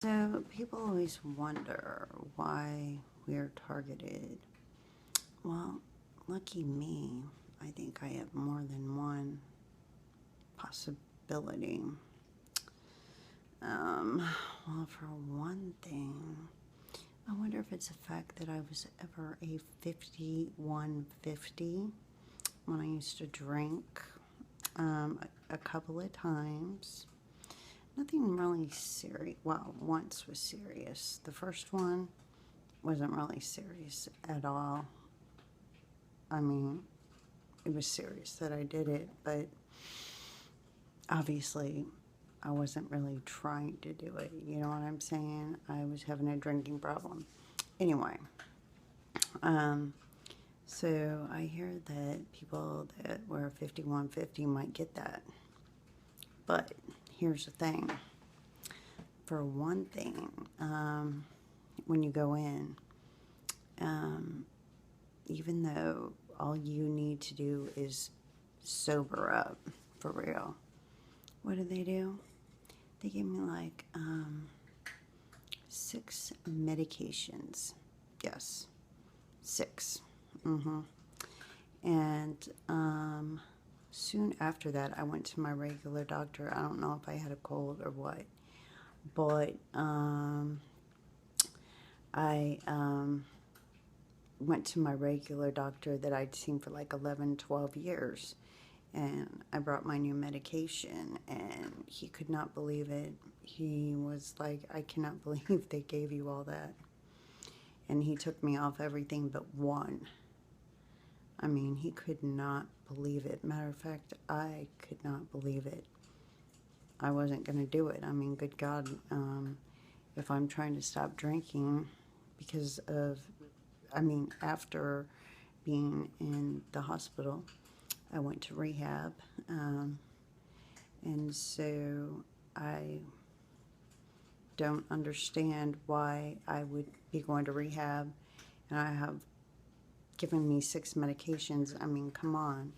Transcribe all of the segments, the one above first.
So people always wonder why we're targeted. Well, lucky me, I think I have more than one possibility. Well, for one thing, I wonder if it's the fact that I was ever a 5150 when I used to drink a couple of times. Nothing really serious. Well, once was serious. The first one wasn't really serious at all. I mean, it was serious that I did it, but obviously I wasn't really trying to do it. You know what I'm saying? I was having a drinking problem. Anyway, so I hear that people that were 5150 might get that. But here's the thing. For one thing, when you go in, even though all you need to do is sober up, for real, what do? They gave me like 6 medications. Yes, 6. And soon after that, I went to my regular doctor. I don't know if I had a cold or what, but I went to my regular doctor that I'd seen for like 11, 12 years. And I brought my new medication, and he could not believe it. He was like, I cannot believe they gave you all that. And he took me off everything but one. I mean, he could not believe it. Matter of fact, I could not believe it. I wasn't going to do it. I mean, good God, if I'm trying to stop drinking because of, after being in the hospital, I went to rehab, and so I don't understand why I would be going to rehab, and I have given me 6 medications. I mean, come on.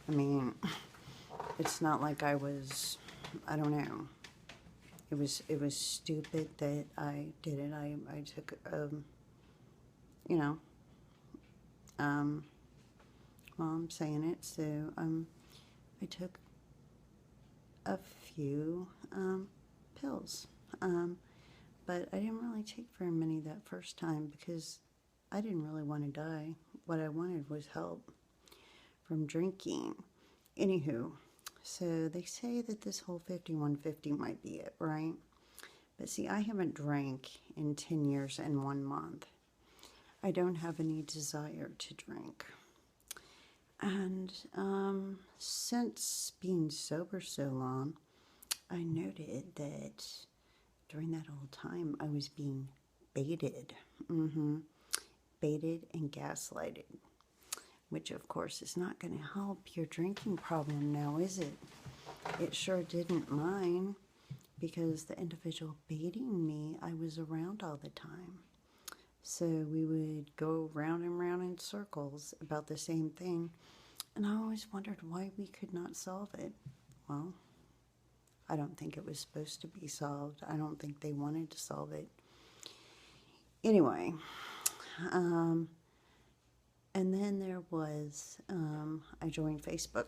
I mean, it's not like I was, I don't know. It was stupid that I did it. I took, well, I'm saying it, so I took a few pills, but I didn't really take very many that first time because I didn't really want to die. What I wanted was help from drinking. Anywho, so they say that this whole 5150 might be it, right? But see, I haven't drank in 10 years and 1 month. I don't have any desire to drink. And since being sober so long, I noted that during that whole time I was being baited. Baited and gaslighted. Which, of course, is not going to help your drinking problem now, is it? It sure didn't mine, because the individual baiting me, I was around all the time. So we would go round and round in circles about the same thing, and I always wondered why we could not solve it. Well, I don't think it was supposed to be solved. I don't think they wanted to solve it. Anyway, and then there was, I joined Facebook,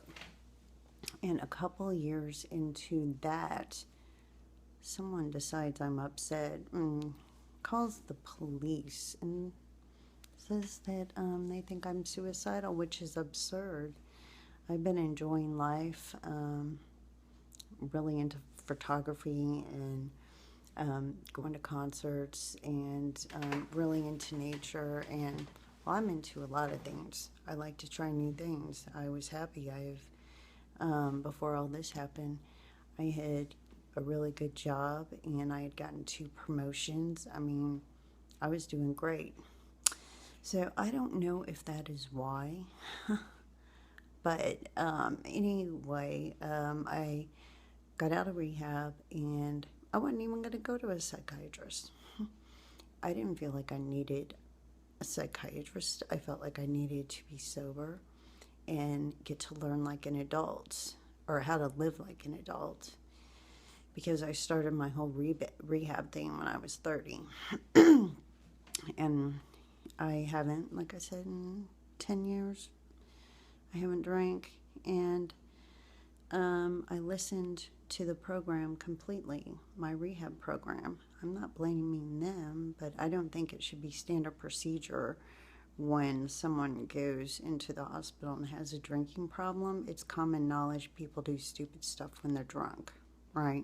and a couple years into that, someone decides I'm upset and calls the police and says that they think I'm suicidal, which is absurd. I've been enjoying life, really into photography and going to concerts, and really into nature, and well, I'm into a lot of things. I like to try new things. I was happy. Before all this happened, I had a really good job, and I had gotten 2 promotions. I mean, I was doing great. So I don't know if that is why, but anyway, I got out of rehab, and I wasn't even going to go to a psychiatrist. I didn't feel like I needed a psychiatrist. I felt like I needed to be sober and get to learn like an adult, or how to live like an adult. because I started my whole rehab thing when I was 30. And I haven't, like I said, in 10 years, I haven't drank. And I listened to the program completely, my rehab program. I'm not blaming them, but I don't think it should be standard procedure when someone goes into the hospital and has a drinking problem. It's common knowledge people do stupid stuff when they're drunk, right?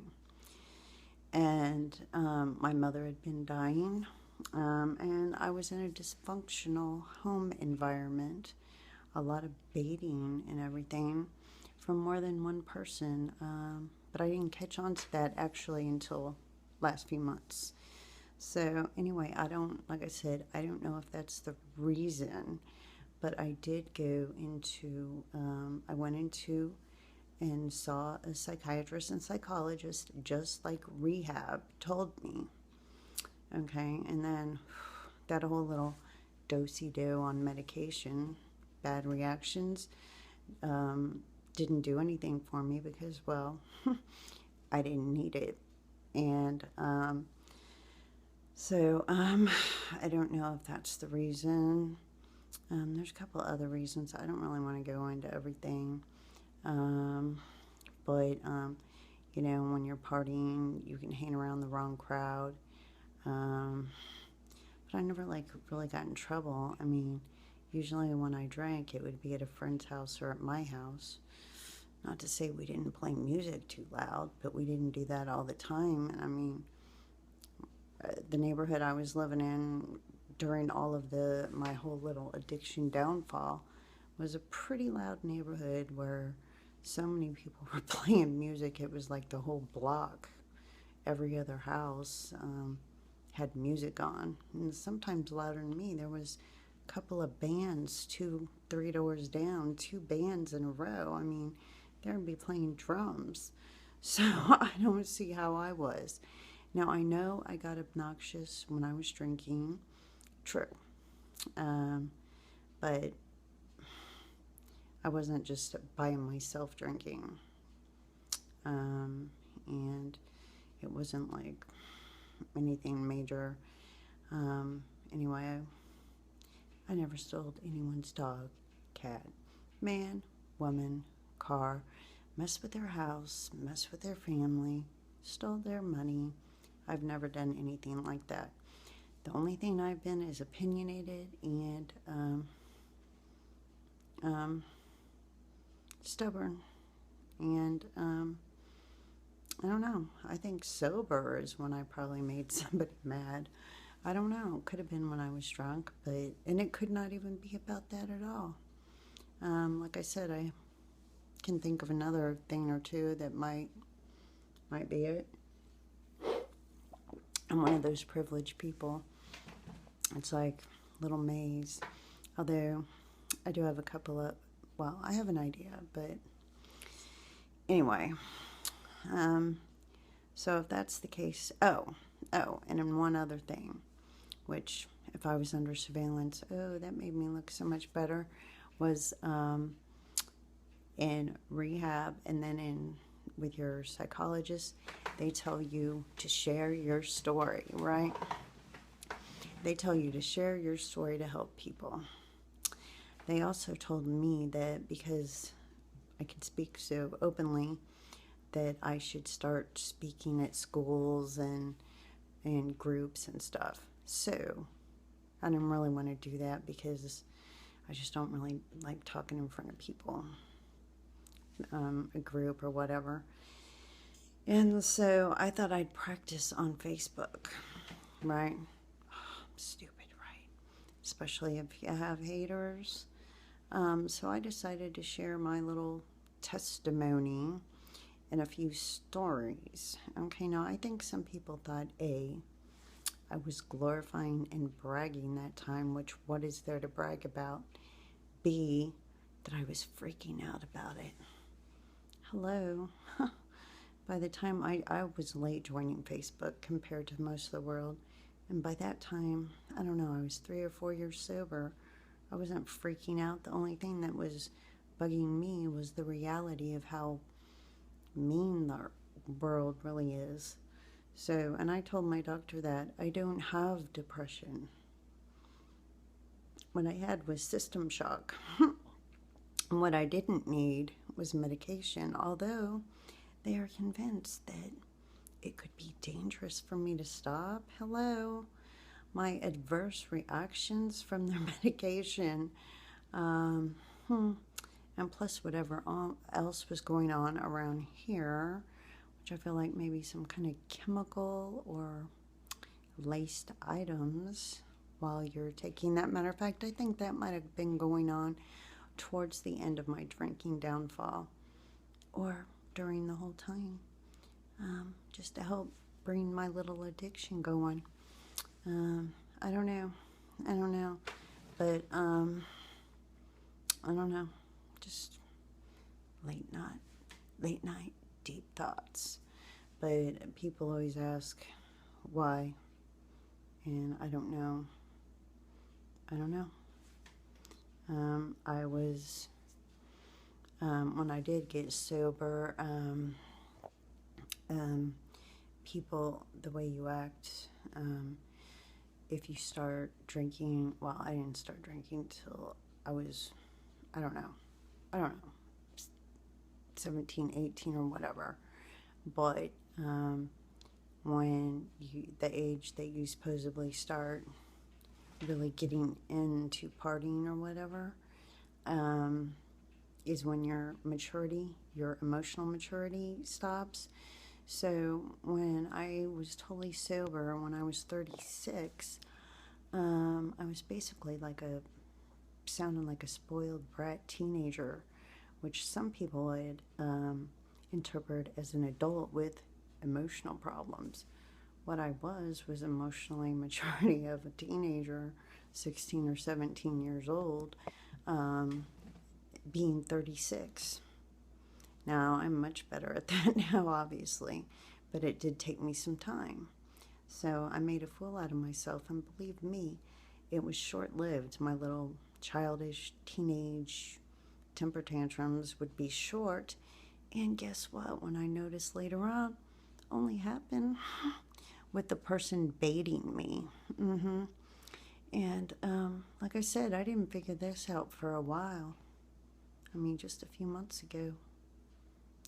And my mother had been dying, and I was in a dysfunctional home environment, a lot of baiting and everything from more than one person, but I didn't catch on to that actually until last few months. So anyway, like I said, I don't know if that's the reason, but I did go into, I went into and saw a psychiatrist and psychologist, just like rehab told me. Okay, and then that whole little do-si-do on medication, bad reactions, didn't do anything for me because, well, I didn't need it. And so I don't know if that's the reason. There's a couple other reasons. I don't really want to go into everything. But you know, when you're partying, you can hang around the wrong crowd. But I never really got in trouble. I mean, usually when I drank, it would be at a friend's house or at my house. Not to say we didn't play music too loud, but we didn't do that all the time. I mean, the neighborhood I was living in during all of my whole little addiction downfall was a pretty loud neighborhood where so many people were playing music. It was like the whole block, every other house had music on, and sometimes louder than me. There was a couple of bands 2-3 doors down, 2 bands in a row. I mean, they would be playing drums. So I don't see how I was. Now, I know I got obnoxious when I was drinking. True. But I wasn't just by myself drinking. And it wasn't like anything major. Anyway, I never stole anyone's dog, cat, man, woman, car, messed with their house, messed with their family, stole their money. I've never done anything like that. The only thing I've been is opinionated and stubborn. And I don't know. I think sober is when I probably made somebody mad. I don't know. Could have been when I was drunk, and it could not even be about that at all. Like I said, I can think of another thing or two that might be it. I'm one of those privileged people. It's like Little Maze. Although I do have a couple of, well, I have an idea, but anyway. So if that's the case, oh, and then one other thing, which if I was under surveillance, that made me look so much better, was in rehab and then with your psychologist, they tell you to share your story, right? They tell you to share your story to help people. They also told me that because I can speak so openly, that I should start speaking at schools and groups and stuff. So I didn't really want to do that because I just don't really like talking in front of people, a group or whatever. And so I thought I'd practice on Facebook, right? Stupid, right? Especially if you have haters. So I decided to share my little testimony and a few stories. Okay, now I think some people thought I was glorifying and bragging that time, which what is there to brag about? B, that I was freaking out about it. Hello. By the time I was late joining Facebook compared to most of the world. And by that time, I don't know, I was 3 or 4 years sober. I wasn't freaking out. The only thing that was bugging me was the reality of how mean the world really is. So, and I told my doctor that I don't have depression. What I had was system shock. What I didn't need was medication, although they are convinced that it could be dangerous for me to stop. Hello. My adverse reactions from their medication. And plus whatever else was going on around here, which I feel like maybe some kind of chemical or laced items while you're taking that. Matter of fact, I think that might have been going on towards the end of my drinking downfall or during the whole time, just to help bring my little addiction going. I don't know, but I don't know, just late night deep thoughts. But people always ask why, and I don't know. I was, when I did get sober, people, the way you act, if you start drinking, well, I didn't start drinking till I was, I don't know, 17, 18 or whatever. But when the age that you supposedly start really getting into partying or whatever, is when your emotional maturity stops. So when I was totally sober, when I was 36, I was basically sounding like a spoiled brat teenager, which some people would interpret as an adult with emotional problems. What I was emotionally maturity of a teenager, 16 or 17 years old, being 36. Now, I'm much better at that now, obviously, but it did take me some time. So I made a fool out of myself, and believe me, it was short-lived. My little childish teenage temper tantrums would be short, and guess what? When I noticed later on, only happened with the person baiting me. And like I said, I didn't figure this out for a while. I mean, just a few months ago.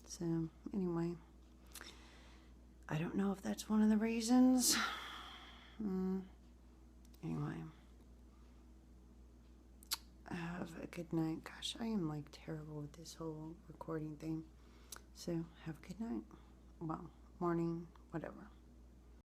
So, anyway, I don't know if that's one of the reasons. Anyway, have a good night. Gosh, I am like terrible with this whole recording thing. So, have a good night. Well, morning, whatever.